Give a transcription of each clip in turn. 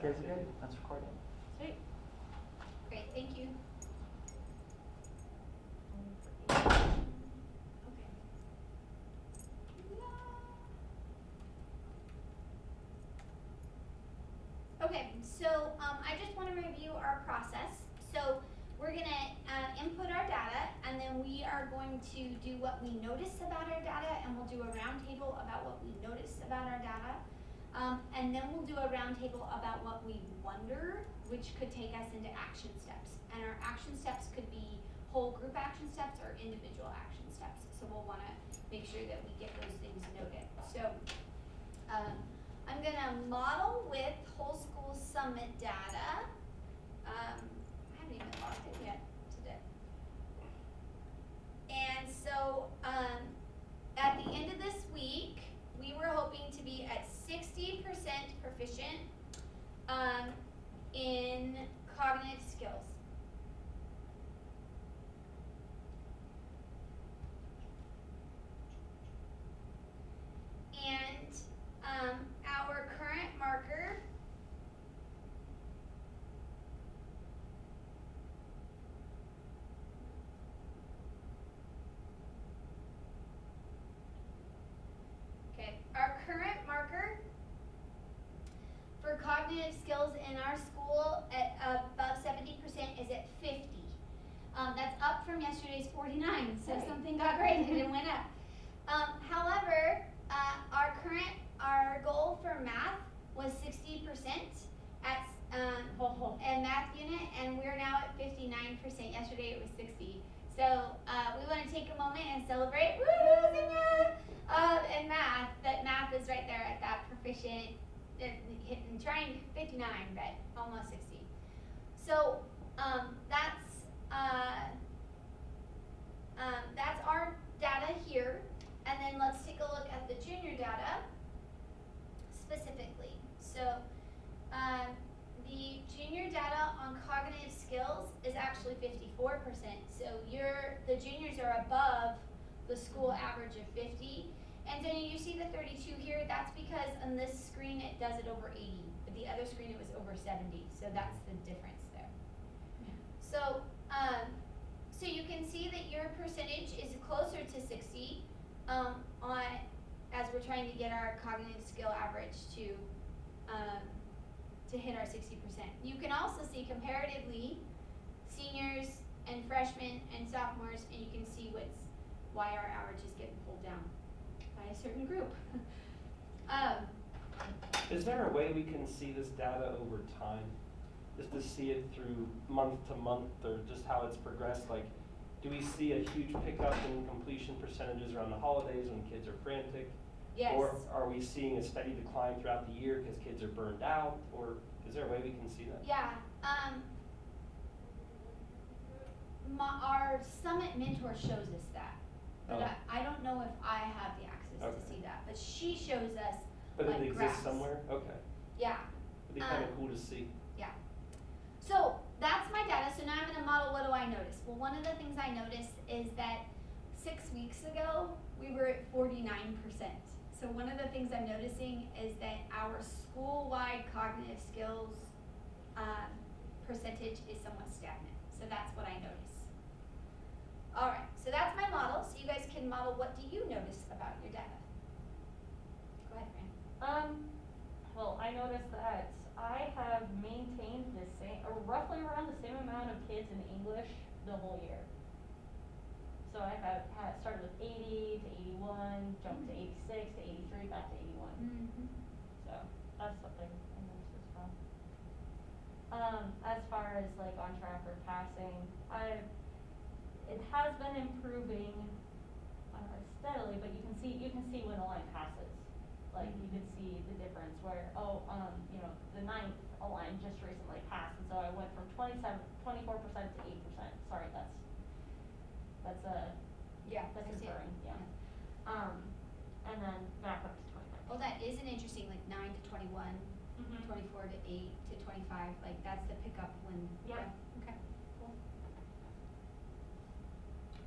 Carries it good. That's recording. Sweet. Great, thank you. Okay. Okay, so I just want to review our process. So we're going to input our data, and then we are going to do what we notice about our data, and we'll do a roundtable about what we notice about our data. And then we'll do a roundtable about what we wonder, which could take us into action steps. And our action steps could be whole group action steps or individual action steps. So we'll want to make sure that we get those things noted. So I'm going to model with Whole School Summit data. I haven't even logged in yet today. And so at the end of this week, we were hoping to be at 60% proficient in cognitive skills. And our current marker for cognitive skills in our school at above 70% is at 50. That's up from yesterday's 49, so something got graded and went up. However, our goal for math was 60% at in math unit, and we're now at 59%. Yesterday it was 60. So we want to take a moment and celebrate, woo, in math, that math is right there at that proficient, hitting, trying 59, but almost 60. So that's our data here. And then let's take a look at the junior data specifically. So the junior data on cognitive skills is actually 54%. So the juniors are above the school average of 50. And then you see the 32 here, that's because on this screen it does it over 80, but the other screen it was over 70, so that's the difference there. So, so you can see that your percentage is closer to 60 as we're trying to get our cognitive skill average to hit our 60%. You can also see comparatively seniors and freshmen and sophomores, and you can see why our average is getting pulled down by a certain group. Is there a way we can see this data over time? Just to see it through month to month, or just how it's progressed? Like, do we see a huge pickup in completion percentages around the holidays when kids are frantic? Yes. Or are we seeing a steady decline throughout the year because kids are burned out? Or is there a way we can see that? Yeah. Our Summit mentor shows us that. But Oh. I don't know if I have the access to see that. But she shows us But like it exists graphs. somewhere? Okay. Yeah. It'd be kind of cool to see. Yeah. So that's my data. So now I'm going to model what do I notice. Well, one of the things I noticed is that 6 weeks ago we were at 49%. So one of the things I'm noticing is that our school-wide cognitive skills percentage is somewhat stagnant. So that's what I notice. All right, so that's my model. So you guys can model what do you notice about your data. Go ahead, Fran. Well, I noticed that I have maintained the same, or roughly around the same amount of kids in English the whole year. So I have started with 80 to 81, jumped to 86 to 83, back to 81. Mm-hmm. So that's something I noticed as well. As far as like on track or passing, it has been improving steadily, but you can see when a line passes. Like you can see the difference where the 9th a line just recently passed, and so I went from 24% to 8%. Sorry, that's inferring, yeah. And then back up to 25. Well, that is an interesting, like 9 to 21, 24 to 8 to 25. Like that's the pickup when. Yep. Yeah. Okay. Cool.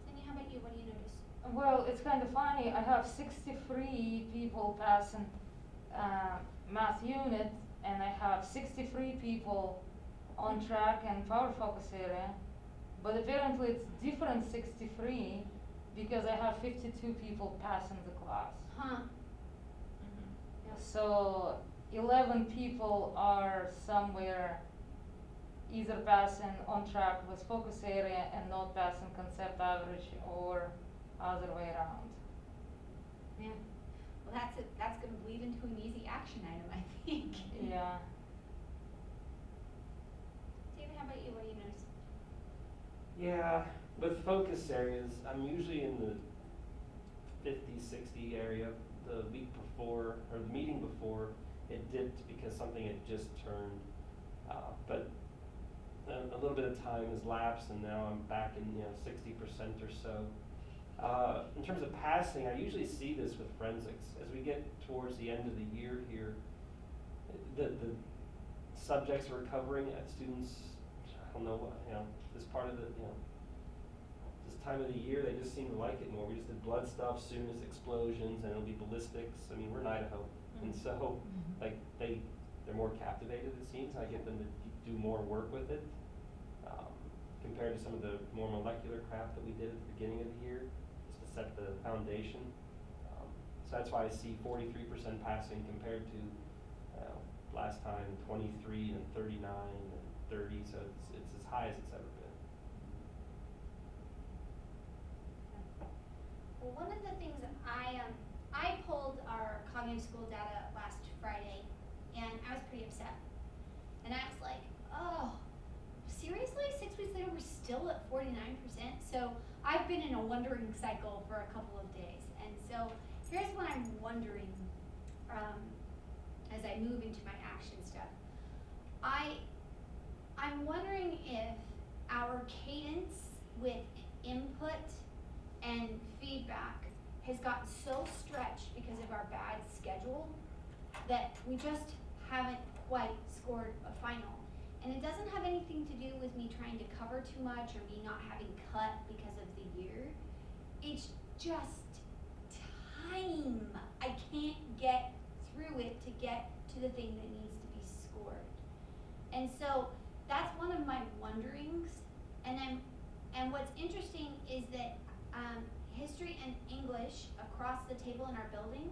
Cindy, how about you? What do you notice? Well, it's kind of funny. I have 63 people passing math unit, and I have 63 people on track and power focus area, but apparently it's different 63 because I have 52 people passing the class. Huh. So 11 people are somewhere either passing on track with focus area and not passing concept average, or other way around. Yeah. Well, that's gonna bleed into an easy action item, I think. Yeah. David, how about you? What do you notice? Yeah, with focus areas, I'm usually in the 50, 60 area. The week before, or the meeting before, it dipped because something had just turned. But a little bit of time has lapsed, and now I'm back in 60% or so. In terms of passing, I usually see this with forensics. As we get towards the end of the year here, the subjects we're covering, students, I don't know, this part of the, this time of the year, they just seem to like it more. We just did blood stuff, soon as explosions, and it'll be ballistics. I mean, we're in Idaho, and so, like, they're more captivated, it seems. I get them to do more work with it, compared to some of the more molecular crap that we did at the beginning of the year, just to set the foundation. So that's why I see 43% passing compared to last time 23 and 39 and 30. So it's as high as it's ever been. Well, one of the things that I pulled our cognitive school data last Friday, and I was pretty upset. And I was like, oh, seriously? 6 weeks later, we're still at 49%? So I've been in a wondering cycle for a couple of days. And so here's what I'm wondering as I move into my action step. I'm wondering if our cadence with input and feedback has gotten so stretched because of our bad schedule that we just haven't quite scored a final. And it doesn't have anything to do with me trying to cover too much or me not having cut because of the year. It's just time. I can't get through it to get to the thing that needs to be scored. And so that's one of my wonderings. And what's interesting is that history and English across the table in our building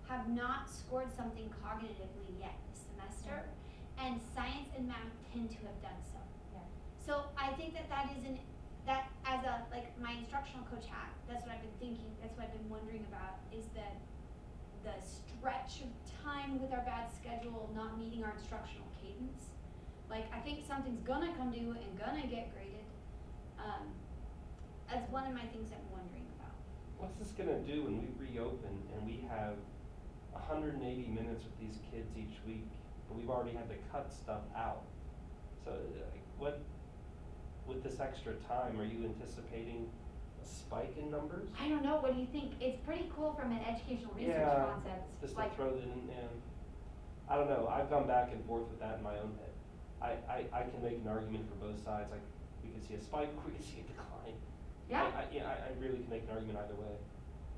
have not scored something cognitively yet this semester. And science and math tend to have done so. Yeah. So I think that isn't, that as a, like my instructional coach hat, that's what I've been thinking, that's what I've been wondering about, is that the stretch of time with our bad schedule not meeting our instructional cadence. Like, I think something's gonna come due and gonna get graded. That's one of my things I'm wondering about. What's this gonna do when we reopen and we have 180 minutes with these kids each week, but we've already had to cut stuff out? So, what, with this extra time, are you anticipating a spike in numbers? I don't know, what do you think? It's pretty cool from an educational research concept. Just like, to throw that in, I don't know, I've gone back and forth with that in my own head. I can make an argument for both sides, like, we could see a spike, we could see a decline. yeah. I really can make an argument either way,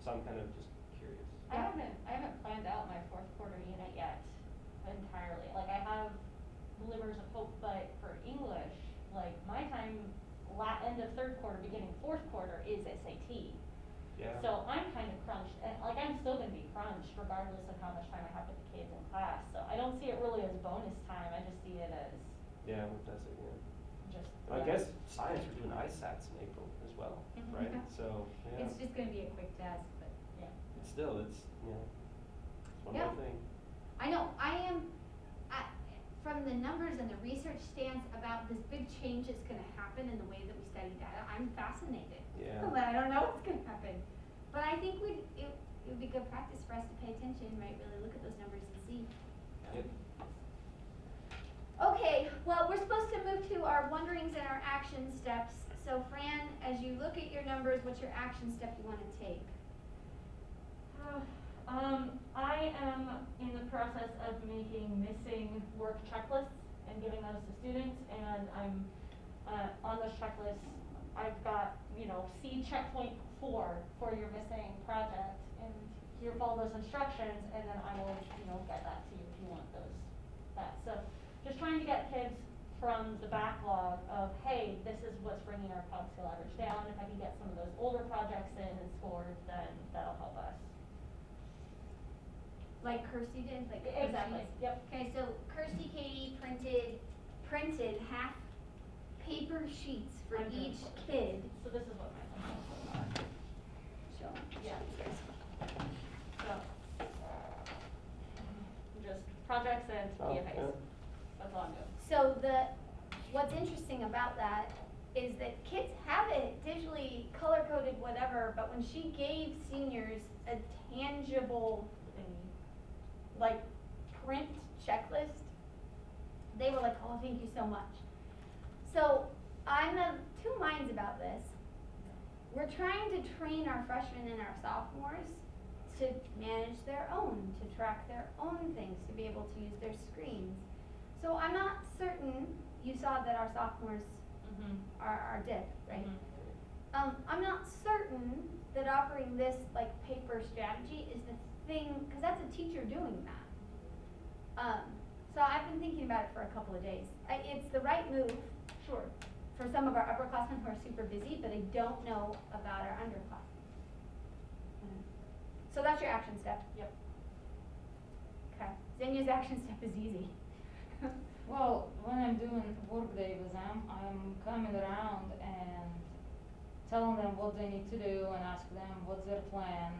so I'm kind of just curious. I haven't planned out my fourth quarter unit yet entirely. Like, I have glimmers of hope, but for English, like, my time end of third quarter, beginning fourth quarter is SAT. Yeah. So I'm kind of crunched, and like, I'm still gonna be crunched regardless of how much time I have with the kids in class. So I don't see it really as bonus time, I just see it as Yeah, what does it, just. I guess science, we're doing ISATs in April as well, right? Yeah. So, yeah, It's just gonna be a quick test, but. it's still, it's one Yeah. more thing. I know, I am, from the numbers and the research stance about this big change that's gonna happen in the way that we study data, I'm fascinated. Yeah. But I don't know what's gonna happen. But I think it would be good practice for us to pay attention, right, really look at those numbers and see. Yep. Okay, well, we're supposed to move to our wonderings and our action steps. So Fran, as you look at your numbers, what's your action step you wanna take? I am in the process of making missing work checklists and giving those to students, and I'm, on those checklists, I've got, see checkpoint 4 for your missing project, and here follow those instructions, and then I will, get that to you if you want those that. So just trying to get kids from the backlog of, hey, this is what's bringing our pop skill average down. If I can get some of those older projects in and scored, then that'll help us. Like Kirsty did, like Exactly, Kirsty's? yep. Okay, so Kirsty Katie printed half paper sheets for I'm doing each it. kid. So this is what my pencils are. Show 'em. Yeah. So, just projects and Oh, PFAs. yeah. That's all I'm doing. So what's interesting about that is that kids have it digitally color-coded, whatever, but when she gave seniors a tangible, like, print checklist, they were like, oh, thank you so much. So I'm of two minds about this. We're trying to train our freshmen and our sophomores to manage their own, to track their own things, to be able to use their screens. So I'm not certain, you saw that our sophomores are dip, right? I'm not certain that offering this like paper strategy is the thing, cause that's a teacher doing that. So I've been thinking about it for a couple of days. It's the right move, sure, for some of our upperclassmen who are super busy, but I don't know about our underclassmen. So that's your action step. Yep. Okay. Xenia's action step is easy. Well, when I'm doing workday with them, I'm coming around and telling them what they need to do and ask them what's their plan,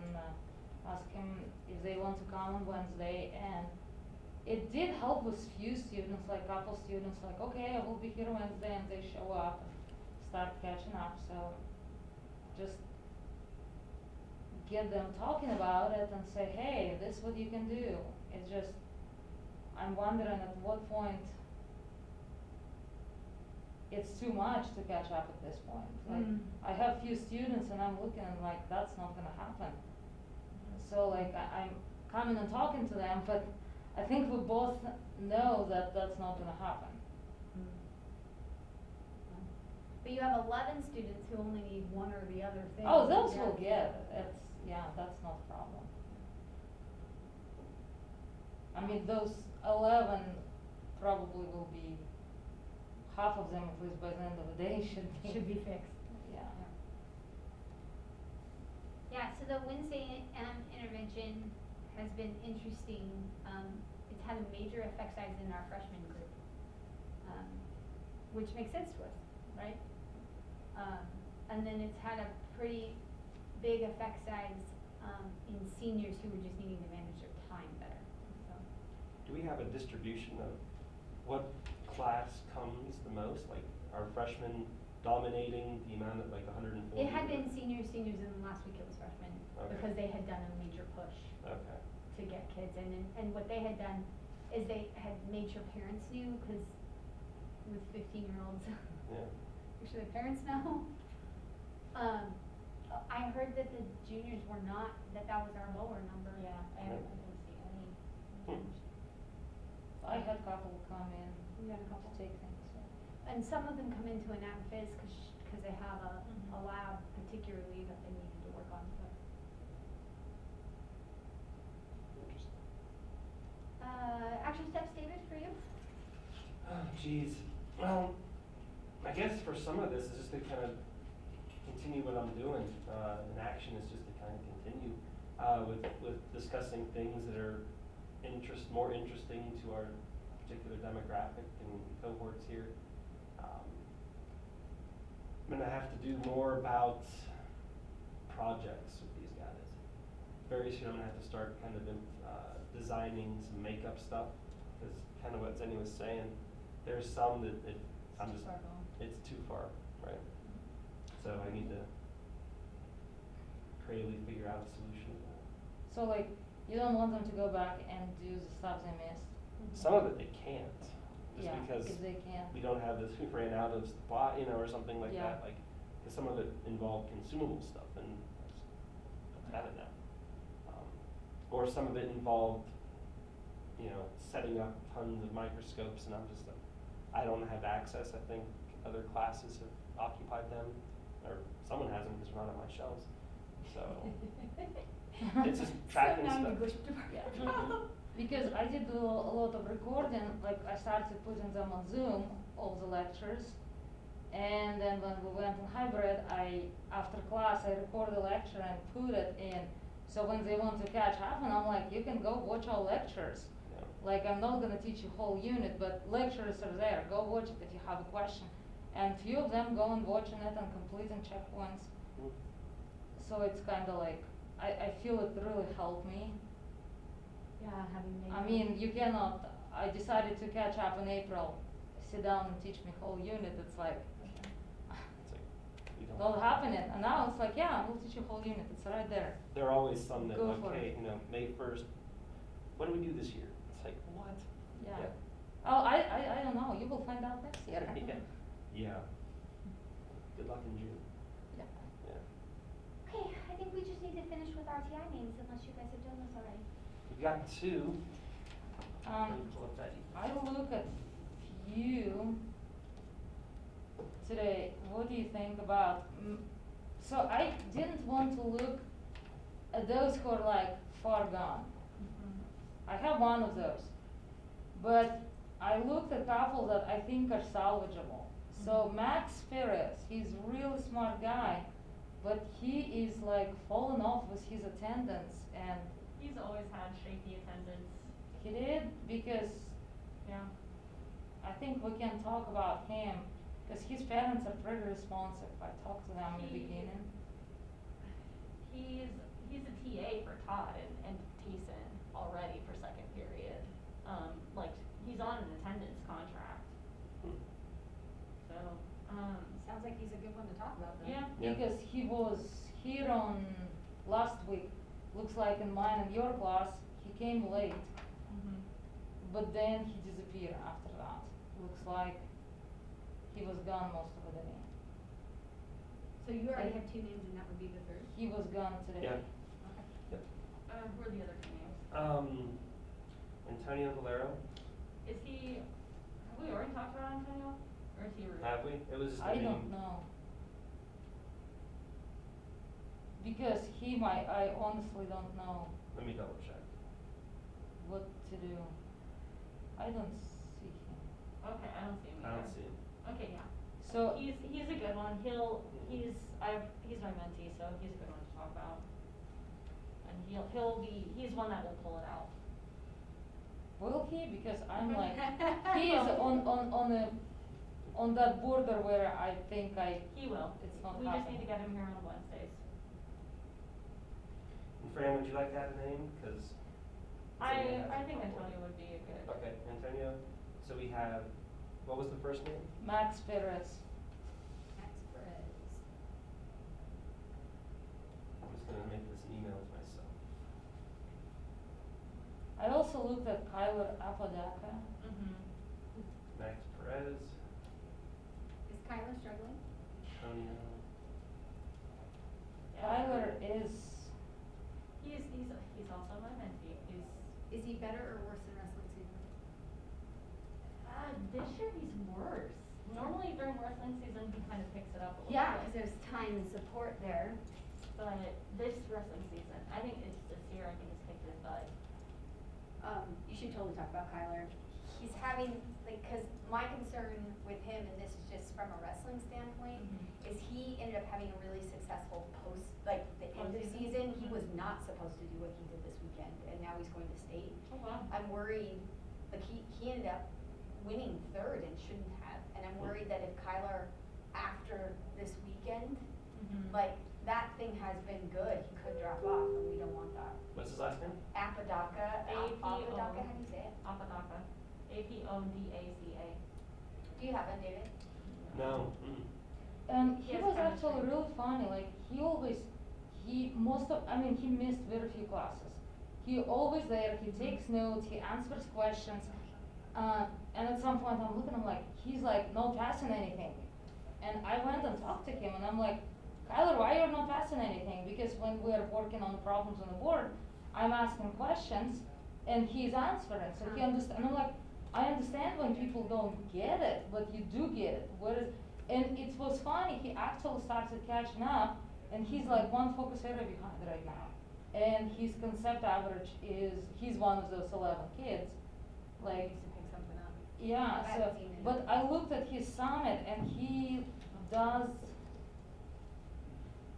ask them if they want to come on Wednesday, and it did help with few students, like couple students, like, okay, I will be here Wednesday, and they show up and start catching up, so just get them talking about it and say, hey, this is what you can do. It's just, I'm wondering at what point it's too much to catch up at this point. Like, I have few students and I'm looking and like, that's not gonna happen. So like, I'm coming and talking to them, but I think we both know that that's not gonna happen. But you have 11 students who only need one or the other thing. Oh, those will get it, it's, yeah, that's not a problem. I mean, those 11 probably will be, half of them, at least by the end of the day, should be fixed. Yeah. Yeah, so the Wednesday intervention has been interesting. It's had a major effect size in our freshman group, which makes sense to us, right? And then it's had a pretty big effect size in seniors who were just needing to manage their time better. So. Do we have a distribution of what class comes the most? Like, are freshmen dominating the amount of like 140? It had been seniors, and then last week it was freshmen, Okay. because they had done a major push Okay. to get kids in, and what they had done is they had made sure parents knew, because with 15-year-olds, Yeah. actually the parents know. I heard that the juniors were not, that was our lower number. Yeah, I Yeah. didn't see any Hmm. change. I had a couple come in We had a couple. to take things, so. And some of them come into an ag phys because they have a Mhm. lab particularly that they needed to work on, but. Interesting. Action steps, David, for you? Oh, geez. Well, I guess for some of this is just to kind of continue what I'm doing. And action is just to kind of continue with discussing things that are more interesting to our particular demographic and cohorts here. I'm gonna have to do more about projects with these guys. Very soon I'm gonna have to start kind of designing some makeup stuff, because kind of what Zenny was saying, there's some that I'm just, it's too far, right? So I need to creatively figure out a solution to that. So like, you don't want them to go back and do the stuff they missed? Some of it they can't, just Yeah, because if they can. we don't have this, we ran out of supply, or something like Yeah. that, like, cause some of it involved consumable stuff, and that's have it now. Or some of it involved, setting up tons of microscopes, and I'm just like, I don't have access. I think other classes have occupied them, or someone has them because they're not on my shelves. So it's just tracking So now stuff. English department. Mhm. Because I did do a lot of recording, like I started putting them on Zoom, all the lectures. And then when we went on hybrid, after class, I record the lecture and put it in. So when they want to catch up, and I'm like, you can go watch our lectures. Yeah. Like, I'm not gonna teach you whole unit, but lectures are there, go watch it if you have a question. And few of them go and watching it and completing checkpoints. Mm. So it's kinda like, I feel it really helped me. Yeah, having made. I mean, you cannot, I decided to catch up in April, sit down and teach me whole unit, it's like, It's like, we don't. not happening, and now it's like, yeah, we'll teach you whole unit, it's right there. There are always some that, Go for okay, it. you know, May 1st, what do we do this year? It's like, what? Yeah. Yeah. Oh, I don't know, you will find out next year. Yeah. Yeah. Good luck in June. Yeah. Yeah. Okay, I think we just need to finish with RTI names unless you guys have done this already. We've got two. Let me pull up that I look at few today, what do you think about, so I didn't want to look at those who are like far gone. I have one of those, but I looked at a couple that I think are salvageable. So Max Perez, he's a really smart guy, but he is like falling off with his attendance, and He's always had shaky attendance. he did because Yeah. I think we can talk about him, cause his parents are pretty responsive. I talked to them in the He- beginning. He's a TA for Todd and Thiessen already for second period. Like, he's on an attendance contract, Hmm. so, Sounds like he's a good one to talk about then. yeah. Yeah. Because he was here on last week, looks like in mine and your class, he came late, Mhm. but then he disappeared after that. Looks like he was gone most of the day. So you already have two names and that would be the third? He was gone today. Yeah. Okay. Yep. Who are the other two names? Antonio Valero, Is he, have we already talked about Antonio, or is he? have we? It was just a I name. don't know. Because I honestly don't know Let me double check. what to do. I don't see him. Okay, I don't see him I either. don't see him. Okay, yeah. So- He's a good one, he's my mentee, so he's a good one to talk about. And he's one that will pull it out. Will he? Because I'm like, he is on that border where I think He will. it's not We just need happening. to get him here on Wednesdays. And Fran, would you like that name? Cause. I think Antonio would be a good. Okay, Antonio, so we have, what was the first name? Max Perez. Max Perez. I'm just gonna make this email to myself. I also looked at Kyler Apodaca. Mm-hmm. Max Perez, Is Kyla struggling? Antonio. Kyler is, He's also my mentee. Is he better or worse than wrestling season? This year he's worse. Normally during wrestling season, he kind of picks it up a little bit. Yeah, cause there's time and support there. But this wrestling season, I think it's this year, I think he's kicked his butt. You should totally talk about Kyler. He's having, like, cause my concern with him, and this is just from a wrestling standpoint, Mhm. is he ended up having a really successful the end of Postseason? season, he Mhm. was not supposed to do what he did this weekend, and now he's going to state. Oh, wow. I'm worried, like, he ended up winning third and shouldn't have, and I'm worried that if Kyler, after this weekend, Mhm. like, that thing has been good, he could drop off, and we don't want that. What's his last name? Apodaca, A-P-O. Apodaca, how do you say it? Apodaca. Apodaca. Do you have one, David? No. Mm. He he has was chemistry. actually really funny, like, he missed very few classes. He always there, he takes notes, he answers questions, and at some point I'm looking, I'm like, he's like not passing anything. And I went and talked to him and I'm like, Kyler, why you're not passing anything? Because when we're working on the problems on the board, I'm asking questions and he's answering, so he understand, and I'm like, I understand when people don't get it, but you do get it, and it was funny, he actually started catching up, and he's like one focus area behind right now. and his concept average is, he's one of those 11 kids, like, Needs to pick something up. yeah, I so, haven't seen it. but I looked at his summit and he does,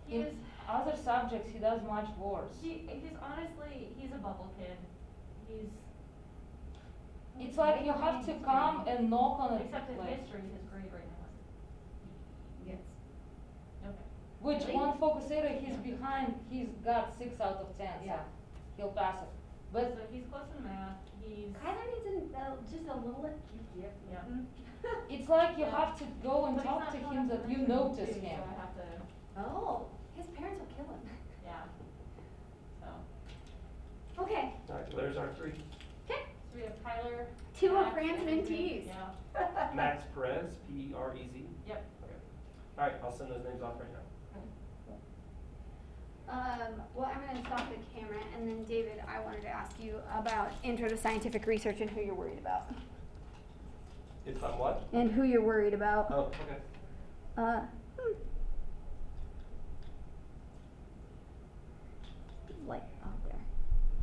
He in is, other subjects, he does much worse. he's honestly, he's a bubble kid. He's. It's like you have to come and knock on it, Except in like, history, his grade right now is. Yes. Okay. which Really? one focus area he's behind, he's got 6 out of 10, so Yeah. he'll pass it. So But he's close in math, he's. Kyler needs just a little bit. Yep. Yeah. it's like you Yeah. have to go and But he's talk not to showing him up that for you anything notice too, him. So I have to, Oh, his parents will kill him. yeah, so. Okay. Alright, so there's our 3. Okay. So we have Tyler. Two of Max, Branson and Andrew. T's. Yeah, Max Perez, Perez. yep. Okay. Alright, I'll send those names off right now. Well, I'm gonna stop the camera, and then David, I wanted to ask you about intro to scientific research and who you're worried about. It's on what? And who you're worried about. Oh, okay. Uh, like,